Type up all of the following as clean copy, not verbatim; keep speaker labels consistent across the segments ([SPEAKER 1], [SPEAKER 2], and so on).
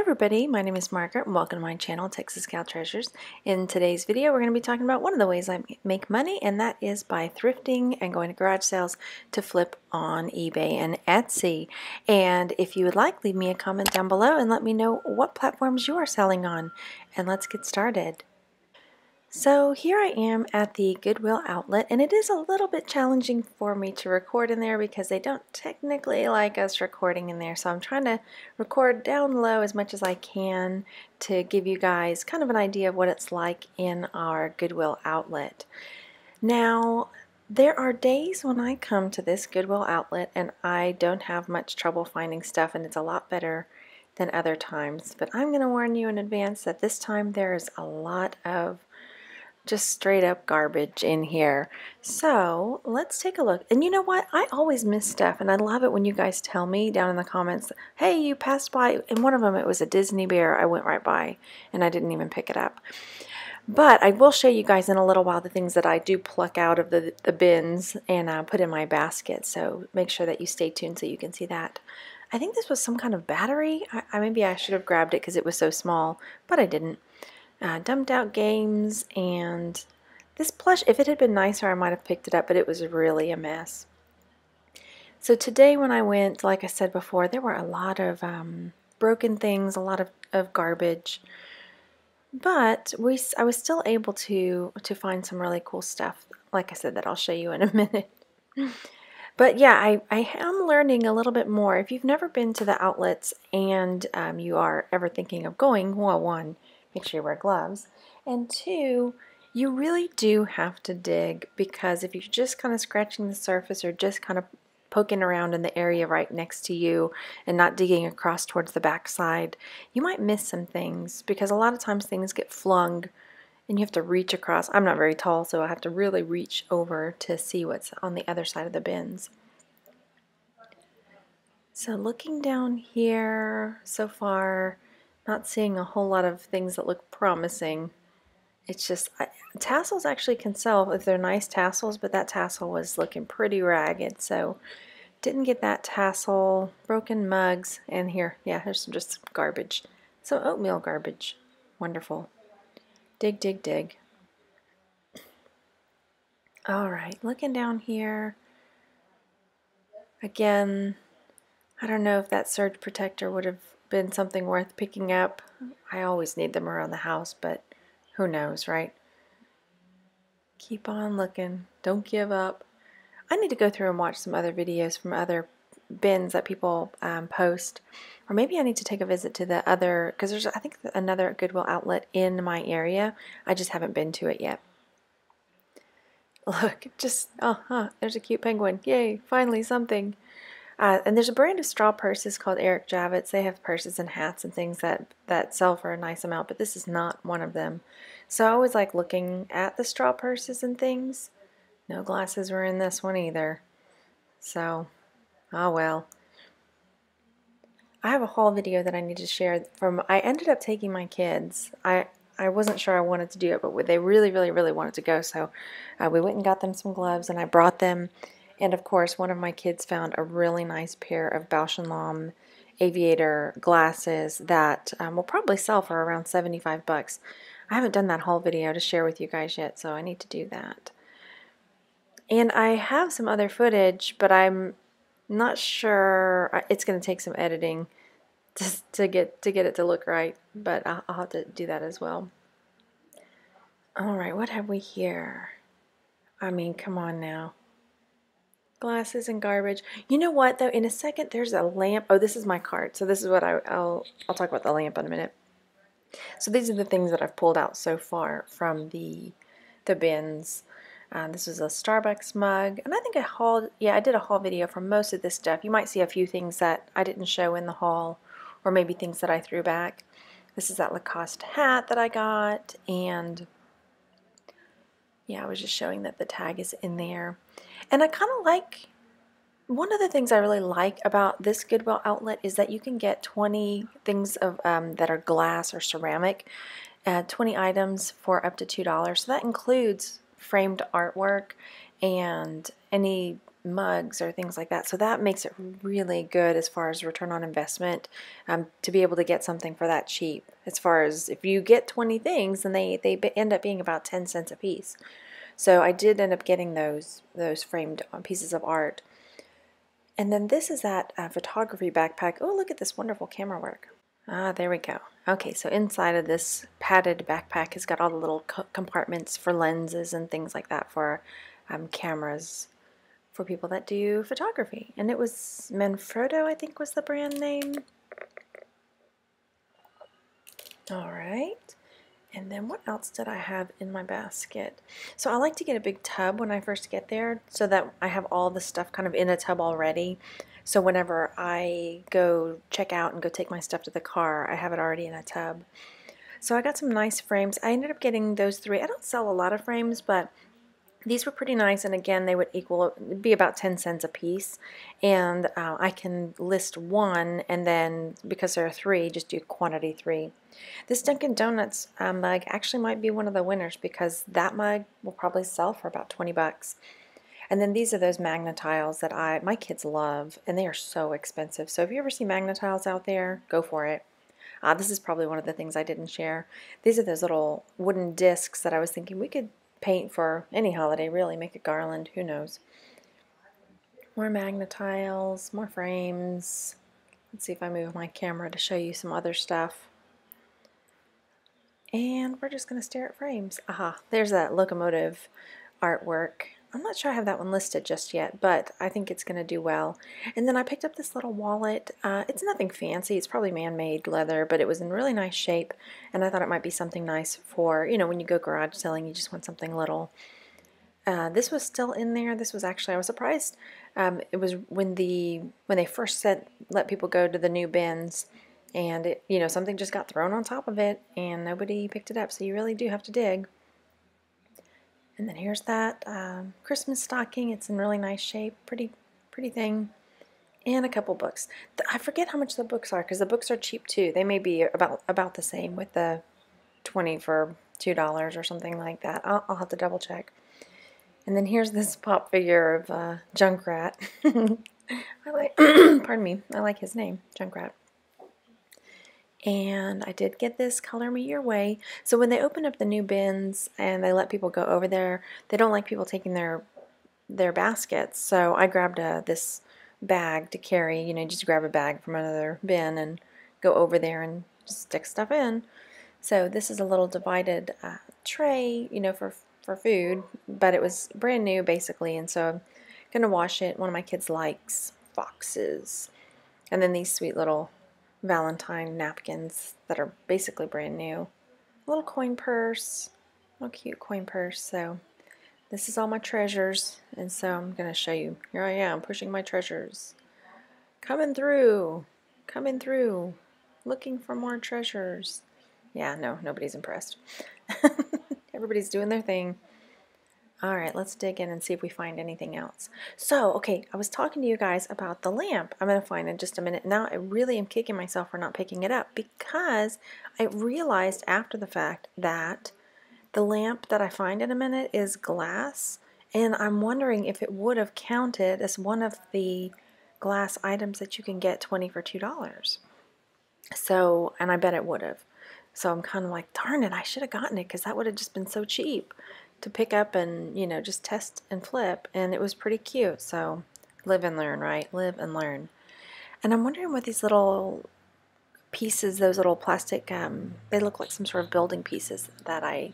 [SPEAKER 1] everybody, my name is Margaret and welcome to my channel, Texas Cow Treasures. In today's video we're going to be talking about one of the ways I make money, and that is by thrifting and going to garage sales to flip on eBay and Etsy. And if you would like, leave me a comment down below and let me know what platforms you are selling on. And let's get started. So here I am at the Goodwill outlet, and it is a little bit challenging for me to record in there because they don't technically like us recording in there. So I'm trying to record down low as much as I can to give you guys kind of an idea of what it's like in our Goodwill outlet. Now, there are days when I come to this Goodwill outlet and I don't have much trouble finding stuff, and it's a lot better than other times. But I'm going to warn you in advance that this time there is a lot of just straight up garbage in here. So let's take a look. And you know what? I always miss stuff, and I love it when you guys tell me down in the comments, hey, you passed by. And one of them, it was a Disney bear. I went right by and I didn't even pick it up. But I will show you guys in a little while the things that I do pluck out of the bins and put in my basket. So make sure that you stay tuned so you can see that. I think this was some kind of battery. Maybe I should have grabbed it because it was so small, but I didn't. Dumped out games, and this plush, if it had been nicer I might have picked it up, but it was really a mess. So today when I went, like I said before, there were a lot of broken things, a lot of garbage, but I was still able to find some really cool stuff, like I said, that I'll show you in a minute. But yeah, I am learning a little bit more. If you've never been to the outlets and you are ever thinking of going, well, one, make sure you wear gloves, and two, you really do have to dig, because if you're just kind of scratching the surface or just kind of poking around in the area right next to you and not digging across towards the back side, you might miss some things, because a lot of times things get flung and you have to reach across. I'm not very tall, so I have to really reach over to see what's on the other side of the bins. So looking down here so far, not seeing a whole lot of things that look promising. It's just, tassels actually can sell if they're nice tassels, but that tassel was looking pretty ragged, so didn't get that tassel. Broken mugs, and here, yeah, here's some just garbage. Some oatmeal garbage. Wonderful. Dig, dig, dig. Alright, looking down here. Again, I don't know if that surge protector would have been something worth picking up. I always need them around the house, but who knows, right? Keep on looking. Don't give up. I need to go through and watch some other videos from other bins that people post. Or maybe I need to take a visit to the other, because there's, I think, another Goodwill outlet in my area. I just haven't been to it yet. Look, just, there's a cute penguin. Yay, finally something. And there's a brand of straw purses called Eric Javits. They have purses and hats and things that sell for a nice amount, but this is not one of them. So I always like looking at the straw purses and things. No glasses were in this one either. So, oh well. I have a haul video that I need to share from, I ended up taking my kids. I wasn't sure I wanted to do it, but they really, really, really wanted to go. So we went and got them some gloves, and I brought them. And of course, one of my kids found a really nice pair of Bausch & Lomb Aviator Glasses that will probably sell for around 75 bucks. I haven't done that haul video to share with you guys yet, so I need to do that. And I have some other footage, but I'm not sure. It's going to take some editing to get it to look right, but I'll have to do that as well. Alright, what have we here? I mean, come on now. Glasses and garbage. You know what, though? In a second, there's a lamp. Oh, this is my cart. So this is what I'll talk about the lamp in a minute. So these are the things that I've pulled out so far from the bins. This is a Starbucks mug, and I think I did a haul video for most of this stuff. You might see a few things that I didn't show in the haul, or maybe things that I threw back. This is that Lacoste hat that I got, and yeah, I was just showing that the tag is in there. And I kind of like, one of the things I really like about this Goodwill outlet is that you can get 20 things of that are glass or ceramic, 20 items for up to $2. So that includes framed artwork and any mugs or things like that. So that makes it really good as far as return on investment, to be able to get something for that cheap. As far as if you get 20 things, then they end up being about 10 cents a piece. So I did end up getting those framed pieces of art. And then this is that photography backpack. Oh, look at this wonderful camera work. Ah, there we go. Okay, so inside of this padded backpack has got all the little compartments for lenses and things like that for cameras for people that do photography. And it was Manfrotto, I think was the brand name. All right. And then what else did I have in my basket? So I like to get a big tub when I first get there so that I have all the stuff kind of in a tub already. So whenever I go check out and go take my stuff to the car, I have it already in a tub. So I got some nice frames. I ended up getting those 3. I don't sell a lot of frames, but these were pretty nice, and again, they would be about 10 cents a piece. And I can list one, and then because there are 3, just do quantity 3. This Dunkin' Donuts mug actually might be one of the winners because that mug will probably sell for about 20 bucks. And then these are those Magna Tiles that my kids love, and they are so expensive. So if you ever see Magna Tiles out there, go for it. This is probably one of the things I didn't share. These are those little wooden discs that I was thinking we could paint for any holiday, really, make a garland, who knows. More Magna Tiles, more frames. Let's see if I move my camera to show you some other stuff. And we're just going to stare at frames. Aha, there's that locomotive artwork. I'm not sure I have that one listed just yet, but I think it's going to do well. And then I picked up this little wallet. It's nothing fancy. It's probably man-made leather, but it was in really nice shape, and I thought it might be something nice for, you know, when you go garage selling, you just want something little. This was still in there. This was actually, I was surprised. It was when they first let people go to the new bins, and it, you know, something just got thrown on top of it, and nobody picked it up. So you really do have to dig. And then here's that Christmas stocking. It's in really nice shape, pretty thing. And a couple books. I forget how much the books are because the books are cheap too. They may be about the same with the 20 for $2 or something like that. I'll have to double check. And then here's this pop figure of Junkrat. I like, pardon me, I like his name, Junkrat. And I did get this Color Me Your Way. So when they open up the new bins and they let people go over there, they don't like people taking their baskets. So I grabbed this bag to carry, you know, just grab a bag from another bin and go over there and just stick stuff in. So this is a little divided tray, you know, for food, but it was brand new basically, and so I'm going to wash it. One of my kids likes foxes. And then these sweet little Valentine napkins that are basically brand new. A little coin purse, a little cute coin purse. So this is all my treasures, and so I'm going to show you. Here I am pushing my treasures. Coming through, looking for more treasures. Yeah, no, nobody's impressed. Everybody's doing their thing. Alright, let's dig in and see if we find anything else. So, okay, I was talking to you guys about the lamp. I'm going to find in just a minute. Now, I really am kicking myself for not picking it up because I realized after the fact that the lamp that I find in a minute is glass, and I'm wondering if it would have counted as one of the glass items that you can get 20 for $2. So, and I bet it would have. So I'm kind of like, darn it, I should have gotten it because that would have just been so cheap to pick up and, you know, just test and flip, and it was pretty cute. So live and learn, right? Live and learn. And I'm wondering what these little pieces, those little plastic, they look like some sort of building pieces that I'm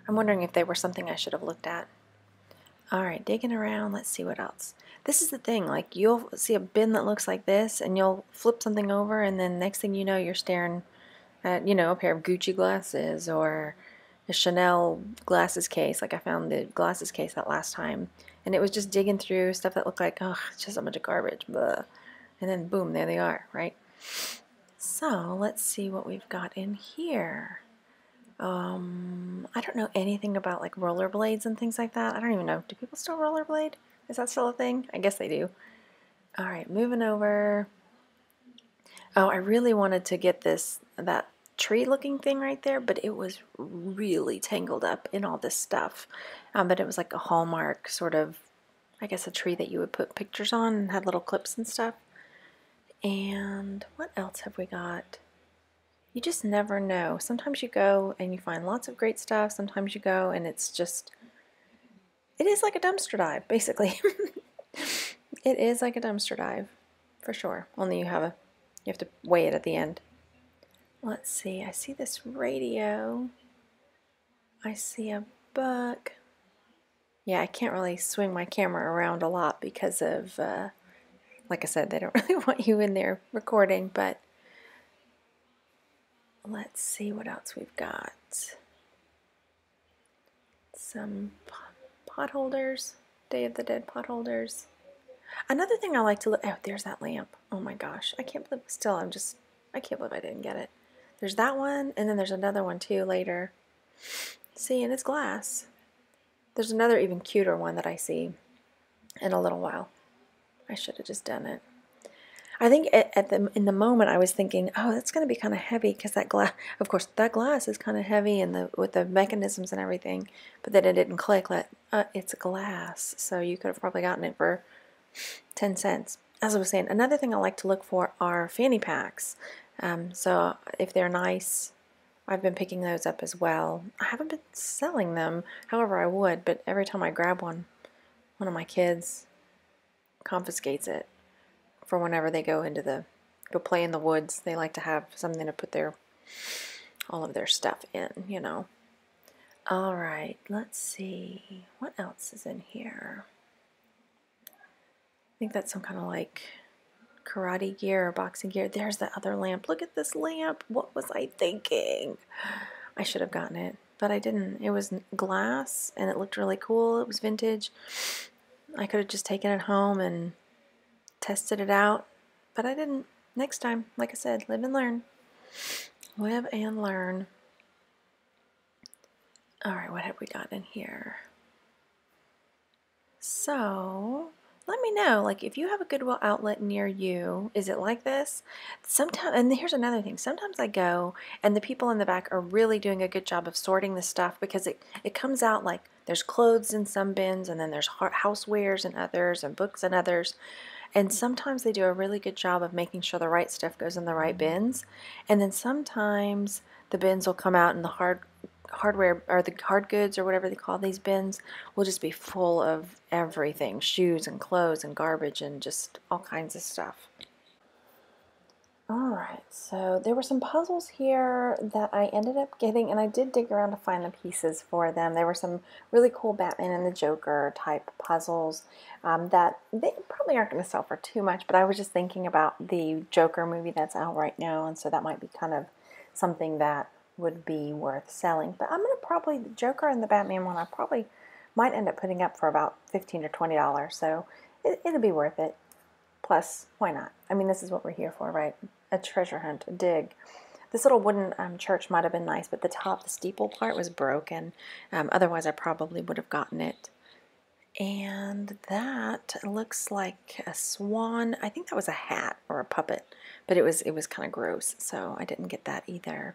[SPEAKER 1] wondering if they were something I should have looked at. Alright, digging around, let's see what else. This is the thing, like you'll see a bin that looks like this and you'll flip something over, and then next thing you know you're staring at, you know, a pair of Gucci glasses or a Chanel glasses case. Like I found the glasses case that last time, and it was just digging through stuff that looked like, oh, it's just a bunch of garbage, blah. And then boom, there they are, right? So let's see what we've got in here. I don't know anything about like rollerblades and things like that. I don't even know. Do people still rollerblade? Is that still a thing? I guess they do. Alright, moving over. Oh, I really wanted to get that tree looking thing right there, but it was really tangled up in all this stuff. But it was like a Hallmark sort of I guess a tree that you would put pictures on and had little clips and stuff. And what else have we got? You just never know. Sometimes you go and you find lots of great stuff. Sometimes you go and it's just, it is like a dumpster dive, basically. It is like a dumpster dive, for sure. Only you have to weigh it at the end. Let's see, I see this radio. I see a book. Yeah, I can't really swing my camera around a lot because of, like I said, they don't really want you in there recording, but let's see what else we've got. Some pot holders, Day of the Dead pot holders. Another thing I like to look, oh, there's that lamp. Oh my gosh, I can't believe, I can't believe I didn't get it. There's that one, and then there's another one too later. See, and it's glass. There's another even cuter one that I see in a little while. I should have just done it. I think in the moment I was thinking, oh, that's going to be kind of heavy because that glass, of course, that glass is kind of heavy and with the mechanisms and everything, but then it didn't click. It's glass, so you could have probably gotten it for 10 cents. As I was saying, another thing I like to look for are Fanny Packs. So if they're nice, I've been picking those up as well. I haven't been selling them, however I would, but every time I grab one of my kids confiscates it for whenever they go play in the woods. They like to have something to put all of their stuff in, you know. All right, let's see. What else is in here? I think that's some kind of like karate gear or boxing gear. There's the other lamp. Look at this lamp. What was I thinking? I should have gotten it, but I didn't. It was glass and it looked really cool. It was vintage. I could have just taken it home and tested it out, but I didn't. Next time, like I said, live and learn. Live and learn. All right, what have we got in here? So, let me know, like, if you have a Goodwill outlet near you, is it like this? Sometimes, and here's another thing, sometimes I go and the people in the back are really doing a good job of sorting the stuff because it comes out like there's clothes in some bins and then there's housewares in others and books in others. And sometimes they do a really good job of making sure the right stuff goes in the right bins. And then sometimes the bins will come out and the hardware or the hard goods or whatever they call these bins will just be full of everything, shoes and clothes and garbage and just all kinds of stuff. Alright, so there were some puzzles here that I ended up getting, and I did dig around to find the pieces for them. There were some really cool Batman and the Joker type puzzles that they probably aren't going to sell for too much, but I was just thinking about the Joker movie that's out right now, and so that might be kind of something that would be worth selling. But I'm going to probably, the Joker and the Batman one, I probably might end up putting up for about $15 or $20, so it'll be worth it. Plus, why not? I mean, this is what we're here for, right? A treasure hunt, a dig. This little wooden church might have been nice, but the steeple part was broken. Otherwise, I probably would have gotten it. And that looks like a swan. I think that was a hat or a puppet, but it was kind of gross, so I didn't get that either.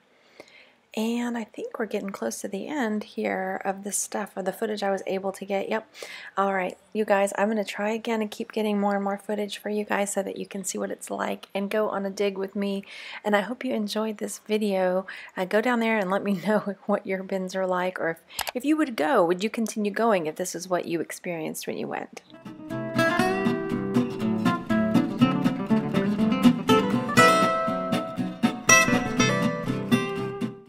[SPEAKER 1] And I think we're getting close to the end here of the stuff, or the footage I was able to get. Yep. All right, you guys, I'm going to try again and keep getting more and more footage for you guys so that you can see what it's like and go on a dig with me. And I hope you enjoyed this video. Go down there and let me know what your bins are like, or if you would you continue going if this is what you experienced when you went.